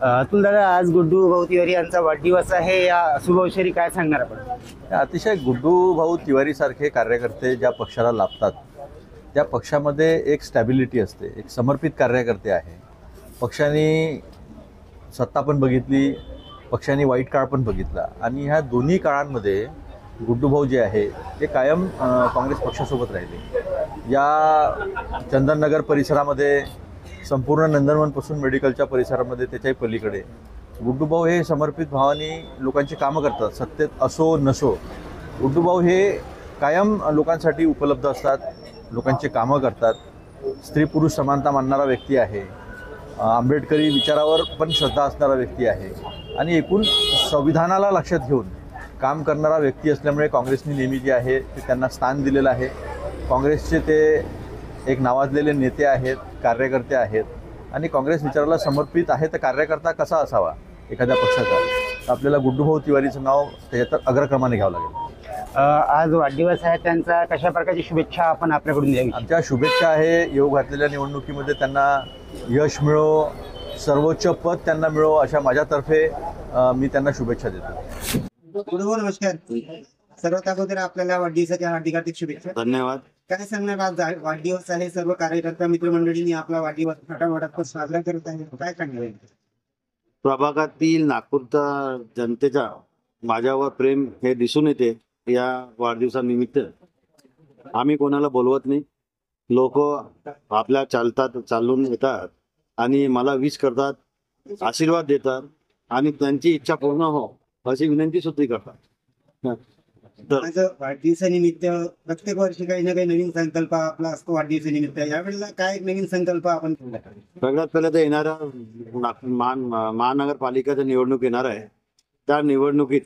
तुला दादा आज गुड्डू भाऊ तिवारी यांचा वाढदिवस आहे, या शुभविषयी काय सांगणार आपण? अतिशय गुड्डू भाऊ तिवारी सारखे कार्यकर्ते ज्या पक्षाला लाभतात त्या पक्षामध्ये एक स्टॅबिलिटी असते, एक समर्पित कार्यकर्ते आहे. पक्षाने सत्ता पण बघितली, पक्षाने वाईट काळ पण बघितला आणि ह्या दोन्ही काळांमध्ये गुड्डू भाऊ जे आहे ते कायम काँग्रेस पक्षासोबत राहिले. या चंदननगर परिसरामध्ये, संपूर्ण नंदनवनपासून मेडिकलच्या परिसरामध्ये, त्याच्याही पलीकडे गुड्डूभाऊ हे समर्पित भावाने लोकांची कामं करतात. सत्तेत असो नसो गुड्डूभाऊ हे कायम लोकांसाठी उपलब्ध असतात, लोकांची कामं करतात. स्त्री पुरुष समानता मानणारा व्यक्ती आहे, आंबेडकरी विचारावर पण श्रद्धा असणारा व्यक्ती आहे आणि एकूण संविधानाला लक्षात घेऊन काम करणारा व्यक्ती असल्यामुळे काँग्रेसने नेहमी जे आहे ते त्यांना स्थान दिलेलं आहे. काँग्रेसचे ते एक नावाजलेले नेते आहेत, कार्यकर्ते आहेत आणि काँग्रेस विचाराला समर्पित आहे. तर कार्यकर्ता कसा असावा एखाद्या पक्षाचा, तर आपल्याला गुड्डूभाऊ तिवारीचं नाव त्याच्यात अग्रक्रमाने घ्यावं लागेल. आज वाढदिवस आहे त्यांचा, कशा प्रकारची शुभेच्छा आपण आपल्याकडून द्यावी? आमच्या शुभेच्छा आहे येऊ घातलेल्या निवडणुकीमध्ये त्यांना यश मिळो, सर्वोच्च पद त्यांना मिळो अशा माझ्यातर्फे मी त्यांना शुभेच्छा देतो. गुड्डू नमस्कार. सर्वात अगोदर आपल्याला वाढदिवसाच्या हार्दिक शुभेच्छा. धन्यवाद. काय सांगणार, आज वाढदिवस आहे, सर्व कार्यकर्ता मित्रमंडळींनी आपला वाढदिवस फटाफट साजरा करत आहे, काय सांगणार? प्रभागातील नागपूरच्या जनतेचा माझ्यावर प्रेम हे दिसून येते. या वाढदिवसानिमित्त आम्ही कोणाला बोलवत नाही, लोक आपल्या चालून येतात आणि मला विश करतात, आशीर्वाद देतात आणि त्यांची इच्छा पूर्ण हो अशी विनंती सुद्धा करतात. माझं वाढदिवसानिमित्त प्रत्येक वर्षी काही ना काही नवीन संकल्प आपला असतो वाढदिवसानिमित्त. यावेळेला काय नवीन संकल्प आपण केला? सगळ्यात पहिले तर येणाऱ्या महानगरपालिकेची निवडणूक येणार आहे. त्या निवडणुकीत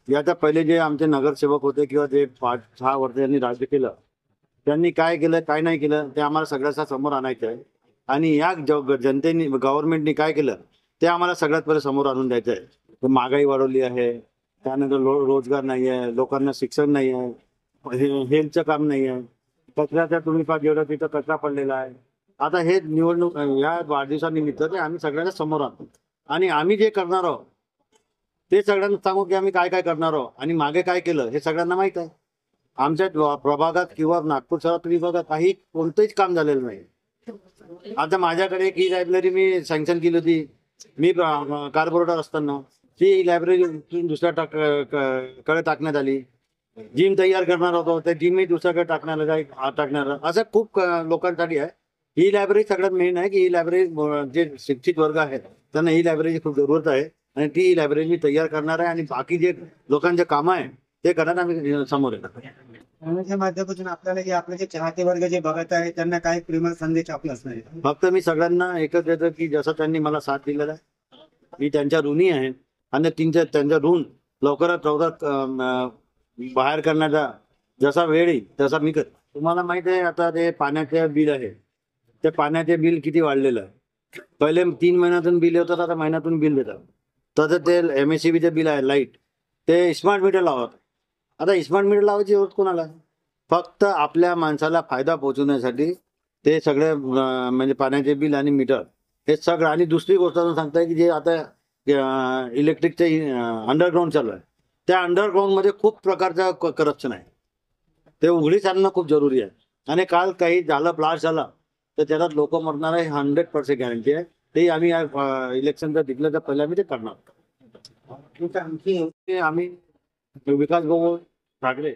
याच्या पहिले जे आमचे नगरसेवक होते किंवा जे 5-6 वर्ष यांनी राज्य केलं, त्यांनी काय केलं काय नाही केलं ते आम्हाला सगळ्याच्या समोर आणायचं आहे. आणि या जनतेने गव्हर्नमेंटने काय केलं ते आम्हाला सगळ्यात पहिले समोर आणून द्यायचं आहे. महागाई वाढवली आहे, त्यानंतर रोजगार नाही आहे, लोकांना शिक्षण नाही आहे, हेल्थचं काम नाही आहे, कचऱ्याचा तुम्ही का जेवढं तिथं कचरा पडलेला आहे. आता हे निवडणूक या वाढदिवसानिमित्त ते आम्ही सगळ्यांना समोर आणतो आणि आम्ही जे करणार आहोत ते सगळ्यांना सांगू की आम्ही काय काय करणार आहोत आणि मागे काय केलं हे सगळ्यांना माहीत आहे. आमच्या प्रभागात किंवा नागपूर शहरात विभागात काही कोणतंच काम झालेलं नाही. आता माझ्याकडे एक ही लायब्ररी मी सँक्शन केली होती, मी कार्पोरेटर असताना ती लायब्ररी दुसऱ्या कडे टाकण्यात आली. जिम तयार करणार होतो ते जिमही दुसऱ्याकडे टाकणार असं खूप लोकांसाठी आहे. ही लायब्ररी सगळ्यात मेन आहे की ही लायब्ररी जे शिक्षित वर्ग आहेत त्यांना ही लायब्ररीची खूप जरूरत आहे आणि ती लायब्ररी मी तयार करणार आहे आणि बाकी जे लोकांचे कामं आहे ते करण्यात आम्ही समोर येणार. माध्यमातून आपल्याला आपले जे चाहते वर्ग जे बघत आहे त्यांना काय प्रेम संदेश आपला असणार आहे? फक्त मी सगळ्यांना एकच देतो की जसं त्यांनी मला साथ दिलेला आहे मी त्यांच्या ऋणी आहे आणि त्यांच्या ऋण लवकरात लवकर बाहेर करण्याचा जसा वेळ येईल तसा मी करतो. तुम्हाला माहित आहे आता ते पाण्याचे बिल आहे, ते पाण्याचे बिल किती वाढलेलं आहे. पहिले 3 महिन्यातून बिल येतात, आता महिन्यातून बिल देतात. तसं ते MSEBीचे बिल आहे लाईट, ते स्मार्ट मीटर लावत. आता स्मार्ट मीटर लावायची जरूरत कोणाला? फक्त आपल्या माणसाला फायदा पोहोचवण्यासाठी ते सगळे म्हणजे पाण्याचे बिल आणि मीटर हे सगळं. आणि दुसरी गोष्ट सांगताय की जे आता इलेक्ट्रिकचे अंडरग्राऊंड चालू आहे, त्या अंडरग्राऊंडमध्ये खूप प्रकारचं करप्शन आहे. ते उघडीस आणणं खूप जरुरी आहे. आणि काल काही झालं, ब्लास्ट झाला तर त्याच्यात लोक मरणार आहे 100% गॅरंटी आहे. ते आम्ही इलेक्शनचं जिंकलं तर पहिले आम्ही ते करणार. आम्ही विकास भाऊ ठाकरे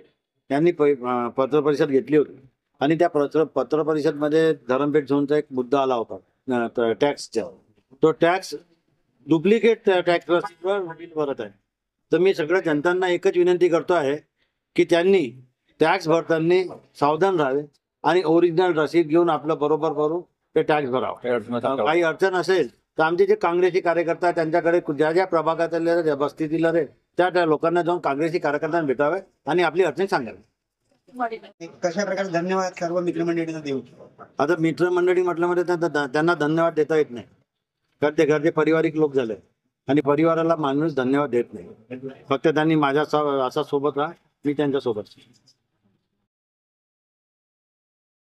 यांनी पत्रपरिषद घेतली होती आणि त्या पत्रपरिषदमध्ये धरमपेठ झोनचा एक मुद्दा आला होता टॅक्सचा. तो टॅक्स डुप्लिकेट टॅक्सवर भरत आहे. तर मी सगळ्या जनतांना एकच विनंती करतो आहे की त्यांनी टॅक्स भरताना सावधान राहावे आणि ओरिजिनल रसीद घेऊन आपलं बरोबर करून ते टॅक्स भरावं. काही अडचण असेल तर आमचे जे काँग्रेसी कार्यकर्ता त्यांच्याकडे ज्या प्रभागातल्या बस्तीतील त्या लोकांना जाऊन काँग्रेसी कार्यकर्त्यांना भेटावे आणि आपली अडचण सांगावी. कशा प्रकारे धन्यवाद सर्व मित्रमंडळींना देऊ? आता मित्रमंडळी म्हटल्यामध्ये त्यांना धन्यवाद देता येत नाही, कारण ते घरचे पारिवारिक लोक झाले आणि परिवाराला माणूस धन्यवाद देत नाही. फक्त त्यांनी माझ्या असा सोबत राहा, मी त्यांच्या सोबत.